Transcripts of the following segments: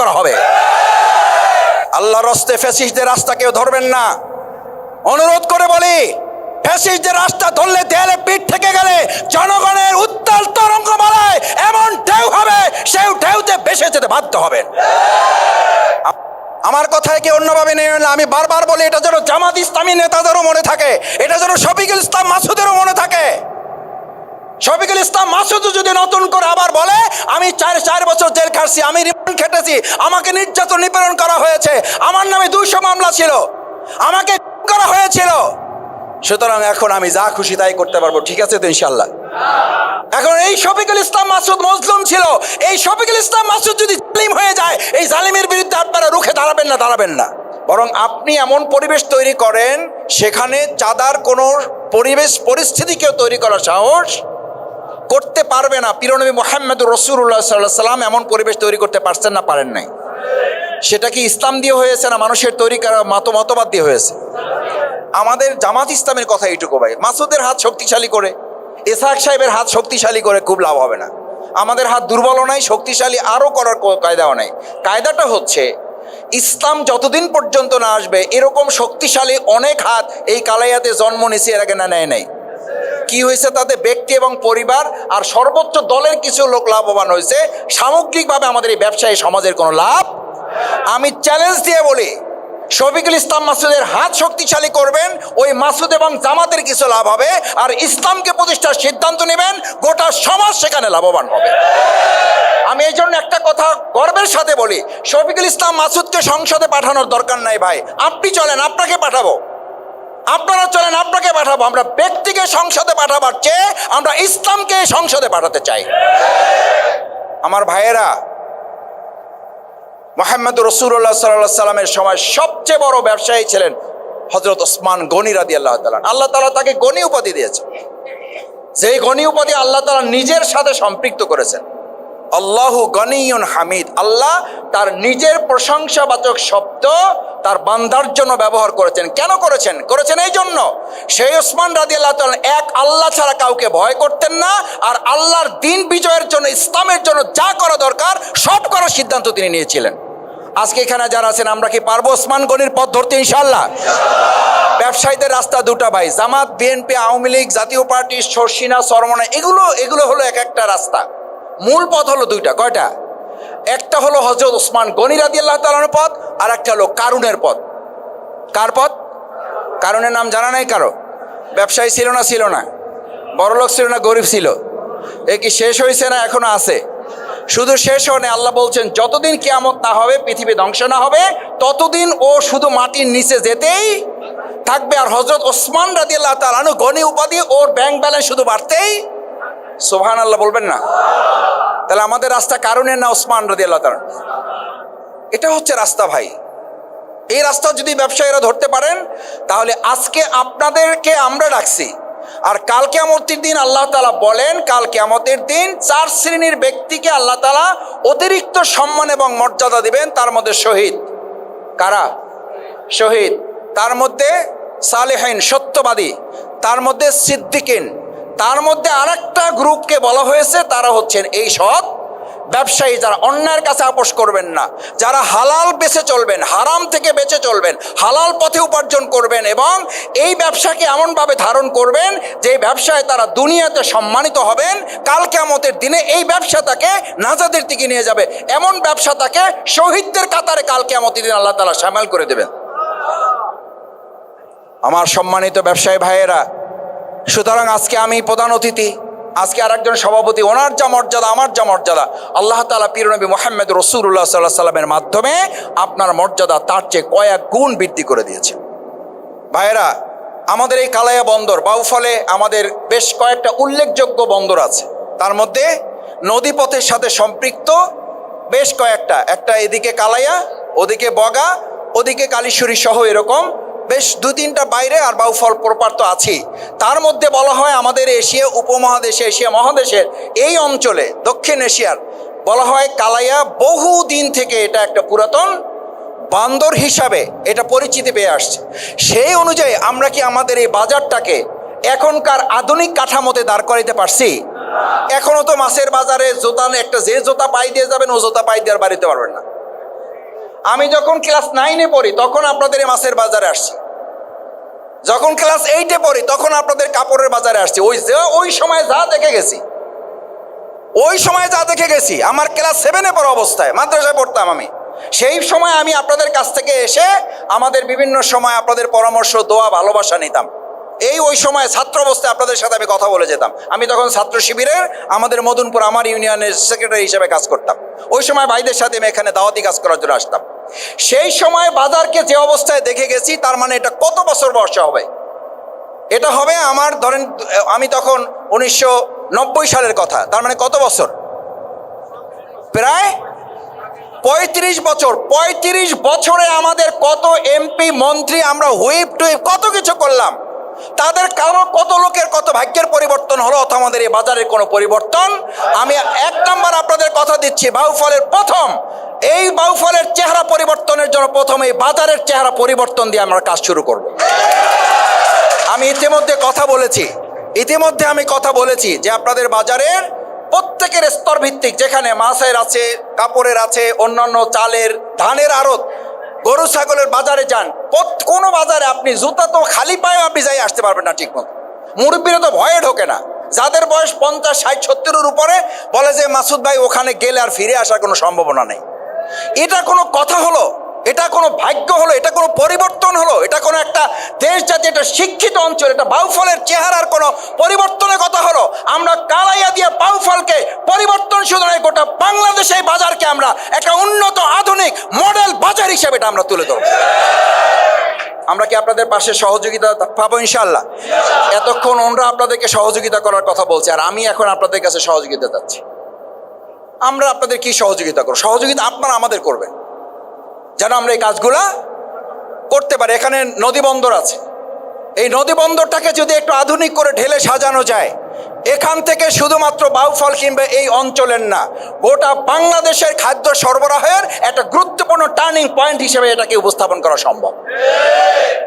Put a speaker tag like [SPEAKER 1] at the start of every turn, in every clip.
[SPEAKER 1] করা হবে। আল্লাহর রাস্তে ফ্যাসিস্টদের রাস্তা কেউ ধরবেন না। অনুরোধ করে বলি, ফ্যাসিস্টদের রাস্তা ধরলে দেয়ালে পিঠ থেকে গেলে জনগণের উত্তাল তরঙ্গমালায় এমন ঢেউ হবে, সেই ঢেউতে ভেসে যেতে বাধ্য হবেন। আমার কথায় কি অন্যভাবে নেই না, আমি বারবার বলি, এটা যেন জামাত ইসলামী নেতাদেরও মনে থাকে, এটা যেন শফিকুল ইসলাম মাসুদেরও মনে থাকে। শফিকুল ইসলাম মাসুদ যদি নতুন করে আবার বলে আমি চার বছর জেল খাটছি, আমি রিমান্ড খেটেছি, আমাকে নির্যাতন নিপীড়ন করা হয়েছে, আমার নামে 200 মামলা ছিল, আমাকে করা হয়েছিল, সুতরাং এখন আমি যা খুশি তাই করতে পারবো, ঠিক আছে তো ইনশাল্লাহ? এখন এই শফিকুল ইসলাম মাসুদ মজলুম ছিল, এই শফিকুল ইসলাম মাসুদ যদি জালিম হয়ে যায়, এই জালিমের বিরুদ্ধে আপনারা রুখে দাঁড়াবেন না, বরং আপনি এমন পরিবেশ তৈরি করেন সেখানে চাঁদার কোনো পরিস্থিতিকেও তৈরি করার সাহস করতে পারবে না। প্রিয়নবী মুহাম্মদুর রাসূলুল্লাহ সাল্লাল্লাহু আলাইহি ওয়াসাল্লাম এমন পরিবেশ তৈরি করতে পারছেন না, পারেন নাই? সেটা কি ইসলাম দিয়ে হয়েছে না মানুষের তৈরি করা মতবাদ দিয়ে হয়েছে? আমাদের জামাত ইসলামের কথা এইটুকু ভাই, মাসুদের হাত শক্তিশালী করে, ইসহাক সাহেবের হাত শক্তিশালী করে খুব লাভ হবে না। আমাদের হাত দুর্বলও নাই, শক্তিশালী আরও করার কায়দাও নাই। কায়দাটা হচ্ছে ইসলাম যতদিন পর্যন্ত না আসবে এরকম শক্তিশালী অনেক হাত এই কালাইয়াতে জন্ম নিছে, এর আগে না নেয় নাই। কি হয়েছে তাতে? ব্যক্তি এবং পরিবার আর সর্বোচ্চ দলের কিছু লোক লাভবান হয়েছে, সামগ্রিকভাবে আমাদের এই ব্যবসায়ী সমাজের কোনো লাভ। আমি চ্যালেঞ্জ দিয়ে বলি, শফিকুল ইসলাম মাসুদের হাত শক্তিশালী করবেন, ওই মাসুদ এবং জামাতের কিছু লাভ হবে, আর ইসলামকে প্রতিষ্ঠার সিদ্ধান্ত নেবেন, গোটা সমাজ সেখানে লাভবান হবে। আমি এই জন্য একটা কথা গর্বের সাথে বলি, শফিকুল ইসলাম মাসুদকে সংসদে পাঠানোর দরকার নাই ভাই, আপনি চলেন, আপনাকে পাঠাবো, আপনারা চলেন, আপনাকে পাঠাবো। আমরা ব্যক্তিকে সংসদে পাঠাবার চেয়ে আমরা ইসলামকে সংসদে পাঠাতে চাই। আমার ভাইয়েরা, মুহাম্মদুর রাসূলুল্লাহ সাল্লাল্লাহু আলাইহি সাল্লামের সময় সবচেয়ে বড় ব্যবসায়ী ছিলেন হযরত ওসমান গনি রাদিয়াল্লাহু তাআলা। আল্লাহ তাআলা তাকে গনি উপাধি দিয়েছেন, যেই গনি উপাধি আল্লাহ তাআলা নিজের সাথে সম্পৃক্ত করেছেন। আল্লাহু গনিয়ুন হামিদ, আল্লাহ তার নিজের প্রশংসাবাচক শব্দ তার বান্দার জন্য ব্যবহার করেছেন। কেন করেছেন এই জন্য, সেই ওসমান রাদিয়াল্লাহু তাআলা এক আল্লাহ ছাড়া কাউকে ভয় করতেন না, আর আল্লাহর দিন বিজয়ের জন্য, ইসলামের জন্য যা করা দরকার সব করার সিদ্ধান্ত তিনি নিয়েছিলেন। আজকে এখানে যারা আছেন, আমরা কি পারবো ওসমান গনির পথ ধরতে ইনশাআল্লাহ? ব্যবসায়ীদের রাস্তা দুটা ভাই, জামাত, বিএনপি, আওয়ামী লীগ, জাতীয় পার্টি, শর্ষিনা, চরমনা, এগুলো হলো এক একটা রাস্তা। মূল পথ হলো দুইটা। কয়টা? একটা হলো হযরত ওসমান গনি রাদিয়াল্লাহু তাআলার পথ, আর একটা হলো কারুনের পথ। কার পথ? কারুনের নাম জানা নাই কারো? ব্যবসায়ী ছিল না? বড়লোক ছিল না গরিব ছিল? এ কি শেষ হয়েছে না এখনো আছে? শুধু শেষ হয়নি, আল্লাহ বলছেন যতদিন কিয়ামত না হবে, পৃথিবী ধ্বংস না হবে, ততদিন ও শুধু মাটির নিচে যেতেই থাকবে। আর হযরত ওসমান রাদিয়াল্লাহু তাআলা আনহু গনি উপাধি, ওর ব্যাংক ব্যালেন্স শুধু বাড়তেই। সুবহানাল্লাহ বলবেন না? তাহলে আমাদের রাস্তা কারুনের না ওসমান রাদিয়াল্লাহু তাআলা? এটা হচ্ছে রাস্তা ভাই। এই রাস্তা যদি ব্যবসায়ীরা ধরতে পারেন, তাহলে আজকে আপনাদেরকে আমরা ডাকছি, আর কাল কিয়ামতের দিন আল্লাহ তাআলা বলেন, কাল কিয়ামতের দিন 4 শ্রেণীর ব্যক্তিকে আল্লাহ তাআলা অতিরিক্ত সম্মান এবং মর্যাদা দিবেন। তার মধ্যে শহীদ। কারা? শহীদ। তার মধ্যে সালেহিন, সত্যবাদী। তার মধ্যে সিদ্দিকিন। তার মধ্যে আরেকটা গ্রুপকে বলা হয়েছে, তারা হচ্ছেন এই সৎ ব্যবসায়ী, যারা অন্যায়ের কাছে আপোষ করবেন না, যারা হালাল বেঁচে চলবেন, হারাম থেকে বেঁচে চলবেন, হালাল পথে উপার্জন করবেন, এবং এই ব্যবসাকে এমনভাবে ধারণ করবেন যে ব্যবসায় তারা দুনিয়াতে সম্মানিত হবেন, কাল কিয়ামতের দিনে এই ব্যবসা তাকে নাজাতের দিকে নিয়ে যাবে। এমন ব্যবসা তাকে শহীদদের কাতারে কাল কিয়ামতের দিন আল্লাহ তাআলা শামিল করে দেবেন। আমার সম্মানিত ব্যবসায়ী ভাইয়েরা, সুতরাং আজকে আমি প্রধান অতিথি, আজকে আরেকজন সভাপতি, ওনার যা মর্যাদা, আমার যা মর্যাদা, আল্লাহ তাআলা প্রিয়নবী মুহাম্মদ রাসূলুল্লাহ সাল্লাল্লাহু আলাইহি সাল্লামের মাধ্যমে আপনার মর্যাদা তার চেয়ে কয়েক গুণ বৃদ্ধি করে দিয়েছে। ভাইয়েরা, আমাদের এই কালাইয়া বন্দর, বাউফলে আমাদের বেশ কয়েকটা উল্লেখযোগ্য বন্দর আছে, তার মধ্যে নদীপথের সাথে সম্পৃক্ত বেশ কয়েকটা, একটা এদিকে কালাইয়া, ওদিকে বগা, ওদিকে কালীশ্বরী সহ এরকম বেশ 2-3টা বাইরে, আর বাউফল প্রপার তো আছেই। তার মধ্যে বলা হয় আমাদের এশিয়া উপমহাদেশে, এশিয়া মহাদেশের এই অঞ্চলে, দক্ষিণ এশিয়ার বলা হয় কালাইয়া বহু দিন থেকে এটা একটা পুরাতন বন্দর হিসাবে এটা পরিচিতি পেয়ে আসছে। সেই অনুযায়ী আমরা কি আমাদের এই বাজারটাকে এখনকার আধুনিক কাঠামোতে দাঁড় করাইতে পারছি? এখনও তো মাছের বাজারে জোতা, একটা যে জোতা পাই দিয়ে যাবেন, ও জোতা পাই দিয়ে আর বাড়িতে পারবেন না। আমি যখন ক্লাস 9-এ পড়ি তখন আপনাদের এই মাছের বাজারে আসছি, যখন ক্লাস 8-এ পড়ি তখন আপনাদের কাপড়ের বাজারে আসছি। ওই সময় যা দেখে গেছি, আমার ক্লাস 7-এ পড়া অবস্থায় মাদ্রাসায় পড়তাম আমি, সেই সময় আমি আপনাদের কাছ থেকে এসে আমাদের বিভিন্ন সময় আপনাদের পরামর্শ, দোয়া, ভালোবাসা নিতাম। ওই সময় ছাত্র অবস্থায় আপনাদের সাথে আমি কথা বলে যেতাম। আমি তখন ছাত্র শিবিরের আমাদের মদনপুর আমার ইউনিয়নের সেক্রেটারি হিসেবে কাজ করতাম। ওই সময় ভাইদের সাথে আমি এখানে দাওয়াতি কাজ করার জন্য আসতাম। সেই সময় বাজারকে যে অবস্থায় দেখে গেছি, তার মানে এটা কত বছর বর্ষা হবে? এটা হবে আমার ধরেন, আমি তখন 1990 সালের কথা, তার মানে কত বছর? প্রায় 35 বছর। 35 বছরে আমাদের কত এমপি, মন্ত্রী, আমরা হুইপ টুইপ কত কিছু করলাম, তাদের কারো কত লোকের কত ভাগ্যের পরিবর্তন হলো, অথবা আমাদের এই বাজারের কোনো পরিবর্তন। আমি 1 নাম্বার আপনাদের কথা দিচ্ছি, বাউফলের প্রথম এই বাউফলের চেহারা পরিবর্তনের জন্য প্রথম এই বাজারের চেহারা পরিবর্তন দিয়ে আমরা কাজ শুরু করব। আমি ইতিমধ্যে কথা বলেছি যে আপনাদের বাজারের প্রত্যেকের স্তর ভিত্তিক, যেখানে মাছের আছে, কাপড়ের আছে, অন্যান্য চালের, ধানের আড়ত, গরু ছাগলের বাজারে যান, কোনো বাজারে আপনি জুতা তো খালি পায়ে আপনি যাই আসতে পারবেন না ঠিক মতো। মুরব্বীরা তো ভয়ে ঢোকে না, যাদের বয়স 50, 60, 70-এর উপরে বলে যে মাসুদ ভাই ওখানে গেলে আর ফিরে আসার কোনো সম্ভাবনা নেই। এটা কোনো কথা হলো? এটা কোনো ভাগ্য হলো? এটা কোনো পরিবর্তন হলো? এটা কোনো একটা দেশ জাতি, এটা শিক্ষিত অঞ্চল, এটা বাউফলের চেহারার কোনো পরিবর্তনের কথা হলো? আমরা কালাইয়া দিয়ে বাউফলকে পরিবর্তন শুধু নয়, গোটা বাংলাদেশে এই বাজারকে আমরা একটা উন্নত আধুনিক মডেল বাজার হিসেবে এটা আমরা তুলে ধরব। আমরা কি আপনাদের পাশে সহযোগিতা পাবো ইনশাআল্লাহ? এতক্ষণ ওনরা আপনাদেরকে সহযোগিতা করার কথা বলছে, আর আমি এখন আপনাদের কাছে সহযোগিতা চাচ্ছি। আমরা আপনাদের কি সহযোগিতা করব? সহযোগিতা আপনারা আমাদের করবেন, যেন আমরা এই কাজগুলা করতে পারি। এখানে নদী বন্দর আছে, এই নদী বন্দরটাকে যদি একটু আধুনিক করে ঢেলে সাজানো যায়, এখান থেকে শুধুমাত্র বাউফল কিংবা এই অঞ্চলের না, গোটা বাংলাদেশের খাদ্য সরবরাহের একটা গুরুত্বপূর্ণ টার্নিং পয়েন্ট হিসেবে এটাকে উপস্থাপন করা সম্ভব,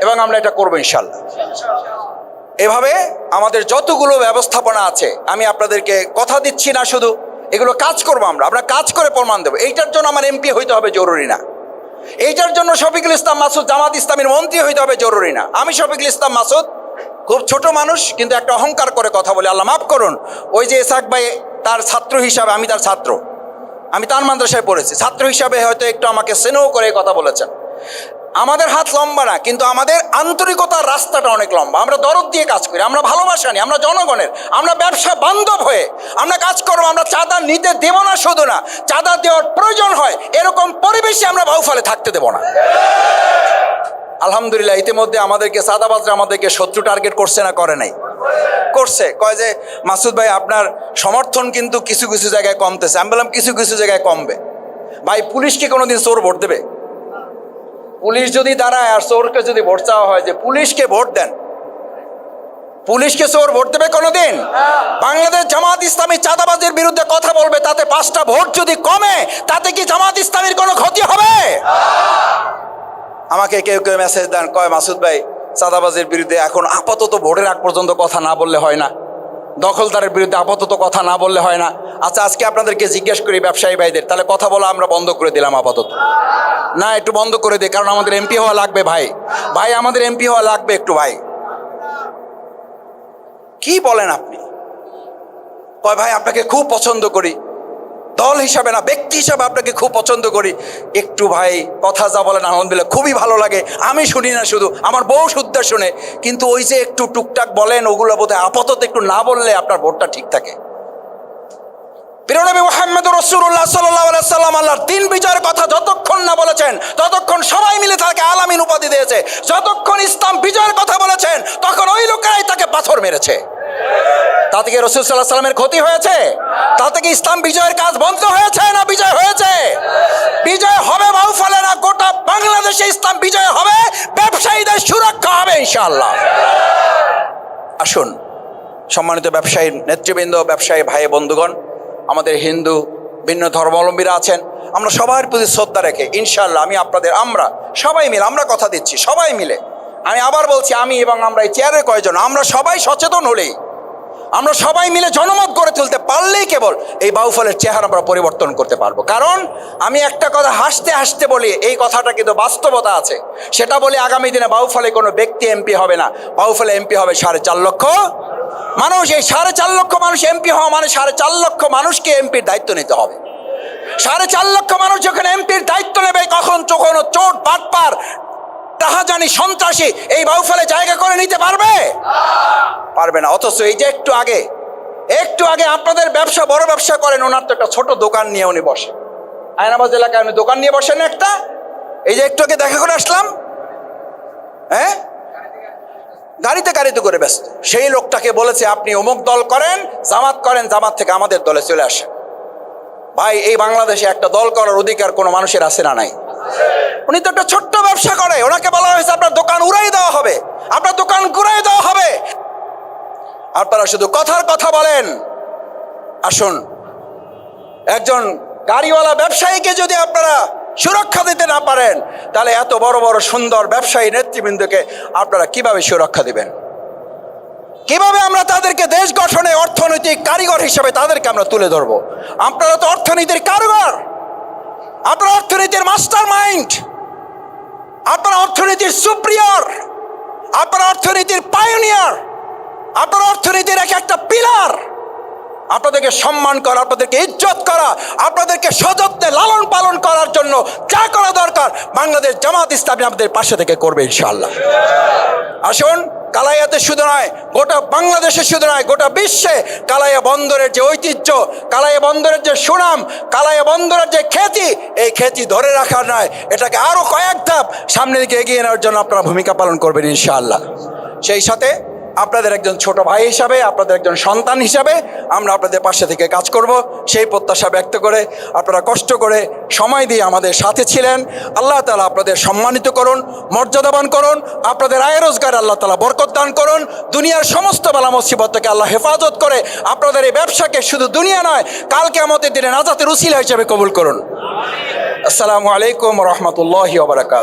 [SPEAKER 1] এবং আমরা এটা করবো ইনশাল্লাহ। এভাবে আমাদের যতগুলো ব্যবস্থাপনা আছে, আমি আপনাদেরকে কথা দিচ্ছি না, শুধু এগুলো কাজ করবো আমরা কাজ করে প্রমাণ দেবো। এইটার জন্য আমার এমপি হইতে হবে জরুরি না, এইটার জন্য শফিকুল ইসলাম মাসুদ জামাত ইসলামীর মন্ত্রী হইতে হবে জরুরি না। আমি শফিকুল ইসলাম মাসুদ খুব ছোট মানুষ, কিন্তু একটা অহংকার করে কথা বলি, আল্লাহ মাফ করুন। ওই যে ইসাক ভাই, তার ছাত্র হিসাবে আমি তার ছাত্র, আমি তার মাদ্রাসায় পড়েছি, ছাত্র হিসাবে হয়তো একটু আমাকে স্নেহ করে কথা বলেছেন। আমাদের হাত লম্বা না, কিন্তু আমাদের আন্তরিকতার রাস্তাটা অনেক লম্বা। আমরা দরদ দিয়ে কাজ করি, আমরা ভালোবাসা নিই, আমরা জনগণের, আমরা ব্যবসা বান্ধব হয়ে আমরা কাজ করবো। আমরা চাঁদা নিতে দেব না, শুধু না, চাঁদা দেওয়ার প্রয়োজন হয় এরকম পরিবেশে আমরা বাউফলে থাকতে দেব না। আলহামদুলিল্লাহ, ইতিমধ্যে আমাদেরকে চাঁদাবাজরা আমাদেরকে শত্রু টার্গেট করছে না? করে নাই? করছে। কয় যে মাসুদ ভাই আপনার সমর্থন কিন্তু কিছু কিছু জায়গায় কমতেছে। আমি বললাম কিছু কিছু জায়গায় কমবে। ভাই, পুলিশকে কোনোদিন চোর ভোট দেবে? পুলিশ যদি দাঁড়ায় আর চোরকে যদি ভোট চাওয়া হয় যে পুলিশকে ভোট দেন, পুলিশকে চোর ভোট দেবে কোনোদিন? বাংলাদেশ জামাত ইসলামী চাঁদাবাজির বিরুদ্ধে কথা বলবে, তাতে 5টা ভোট যদি কমে, তাতে কি জামাত ইসলামীর কোনো ক্ষতি হবে? আমাকে কেউ কেউ মেসেজ দেন, কয় মাসুদ ভাই চাঁদাবাজির বিরুদ্ধে এখন আপাতত ভোটের আগ পর্যন্ত কথা না বললে হয় না, দখলদারের বিরুদ্ধে আপাতত কথা না বললে হয় না। আচ্ছা, আজকে আপনাদেরকে জিজ্ঞেস করি ব্যবসায়ী ভাইদের, তাহলে কথা বলা আমরা বন্ধ করে দিলাম আপাতত? না, একটু বন্ধ করে দিই, কারণ আমাদের এমপি হওয়া লাগবে ভাই, আমাদের এমপি হওয়া লাগবে একটু ভাই। কি বলেন আপনি? কয় ভাই আপনাকে খুব পছন্দ করি, দল হিসাবে না ব্যক্তি হিসাবে আপনাকে খুব পছন্দ করি। একটু ভাই কথা যা বলেন আলহামদুলিল্লাহ খুবই ভালো লাগে, আমি শুনি না শুধু, আমার বউ শুদ্ধ শুনে, কিন্তু ওই যে একটু টুকটাক বলেন ওগুলো বোধহয় আপাতত একটু না বললে আপনার ভোটটা ঠিক থাকে। প্রিয় নবী মুহাম্মদ রাসূলুল্লাহ সাল্লাল্লাহু আলাইহি সাল্লাম আল্লাহর দ্বীন বিজয়ের কথা যতক্ষণ না বলেছেন, ততক্ষণ সবাই মিলে তাকে আলামিন উপাধি দিয়েছে। যতক্ষণ ইসলাম বিজয়ের কথা বলেছেন, তখন ওই লোকেরাই তাকে পাথর মেরেছে। তাতে কি রাসূল সাল্লাল্লাহু আলাইহি সাল্লামের ক্ষতি হয়েছে? তাতে কি ইসলাম বিজয়ের কাজ বন্ধ হয়েছে না বিজয় হয়েছে? বিজয় হবে বাউফলে না, গোটা বাংলাদেশে ইসলাম বিজয় হবে, ব্যবসায়ীদের সুরক্ষা হবে ইনশাআল্লাহ। আসুন সম্মানিত ব্যবসায়ী নেতৃবৃন্দ, ব্যবসায়ী ভাই বন্ধুগণ, আমাদের হিন্দু ভিন্ন ধর্মাবলম্বীরা আছেন, আমরা সবার প্রতি শ্রদ্ধা রেখে ইনশাআল্লাহ আমরা সবাই মিলে, আমরা কথা দিচ্ছি সবাই মিলে, আমি আবার বলছি, আমি এবং আমরা এই চেয়ারে কয়জন, আমরা সবাই সচেতন হলেই, আমরা সবাই মিলে জনমত গড়ে তুলতে পারলেই কেবল এই বাউফলের চেহারা আমরা পরিবর্তন করতে পারবো। কারণ আমি একটা কথা হাসতে হাসতে বলি, এই কথাটা কিন্তু বাস্তবতা আছে। সেটা বলি, আগামী দিনে বাউফলে কোনো ব্যক্তি এমপি হবে না, বাউফলে এমপি হবে 4.5 লক্ষ মানুষ। এই 4.5 লক্ষ মানুষ এমপি হওয়া মানে 4.5 লক্ষ মানুষকে এমপির দায়িত্ব নিতে হবে। 4.5 লক্ষ মানুষ যখন এমপির দায়িত্ব নেবে, কখন কোনো চোট বাটপার রাহাজানি সন্ত্রাসী এই বাউফলে জায়গা করে নিতে পারবে না। অথচ এই যে একটু আগে আপনাদের ব্যবসা, বড় ব্যবসা করেন, ওনার তো একটা ছোট দোকান নিয়ে উনি বসে, আয়নাবাজ এলাকায় উনি দোকান নিয়ে বসেন একটা। এই যে একটু আগে দেখা করে আসলাম, হ্যাঁ, গাড়িতে করে ব্যস্ত। সেই লোকটাকে বলেছে আপনি অমুক দল করেন, জামাত করেন, জামাত থেকে আমাদের দলে চলে আসেন। ভাই, এই বাংলাদেশে একটা দল করার অধিকার কোনো মানুষের আছে না নাই? উনি তো একটা ছোট্ট ব্যবসা করে, ওনাকে বলা হয়েছে আপনার দোকান উড়াই দেওয়া হবে, আপনার দোকান ঘুরাই দেওয়া হবে। আপনারা শুধু কথার কথা বলেন। আসুন, একজন গাড়িওয়ালা ব্যবসায়ীকে যদি আপনারা সুরক্ষা দিতে না পারেন, তাহলে এত বড় বড় সুন্দর ব্যবসায়ী নেতৃবৃন্দকে আপনারা কিভাবে সুরক্ষা দিবেন? কিভাবে আমরা তাদেরকে দেশ গঠনে অর্থনৈতিক কারিগর হিসেবে তাদেরকে আমরা তুলে ধরবো? আপনারা তো অর্থনীতির কারিগর, আপনারা অর্থনীতির মাস্টার মাইন্ড, আপনারা অর্থনীতির সুপ্রিয়র, আপনারা অর্থনীতির পায়োনিয়ার, আপনারা অর্থনীতির একটা পিলার। আপনাদেরকে সম্মান করা, আপনাদেরকে ইজ্জত করা, আপনাদেরকে সযত্নে লালন পালন করার জন্য যা করা দরকার বাংলাদেশ জামাত ইসলামী আমাদের পাশে থেকে করবে ইনশাআল্লাহ। আসুন, কালাইয়াতে শুধু নয়, গোটা বাংলাদেশে শুধু নয়, গোটা বিশ্বে কালাইয়া বন্দরের যে ঐতিহ্য, কালাইয়া বন্দরের যে সুনাম, কালাইয়া বন্দরের যে খ্যাতি, এই খ্যাতি ধরে রাখার নয়, এটাকে আরো কয়েক ধাপ সামনের দিকে এগিয়ে নেওয়ার জন্য আপনারা ভূমিকা পালন করবেন ইনশাআল্লাহ। সেই সাথে আপনাদের একজন ছোট ভাই হিসাবে, আপনাদের একজন সন্তান হিসাবে আমরা আপনাদের পাশে থেকে কাজ করব, সেই প্রত্যাশা ব্যক্ত করে আপনারা কষ্ট করে সময় দিয়ে আমাদের সাথে ছিলেন। আল্লাহ তাআলা আপনাদের সম্মানিত করুন, মর্যাদাবান করুন, আপনাদের আয় রোজগার আল্লাহ তাআলা বরকত দান করুন, দুনিয়ার সমস্ত বালা মুসিবত থেকে আল্লাহ হেফাজত করে আপনাদের এই ব্যবসাকে শুধু দুনিয়া নয়, কাল কিয়ামতের দিনে নাজাতের উসিলা হিসেবে কবুল করুন। আসসালামু আলাইকুম ওয়া রাহমাতুল্লাহি ওয়া বারাকাতুহু।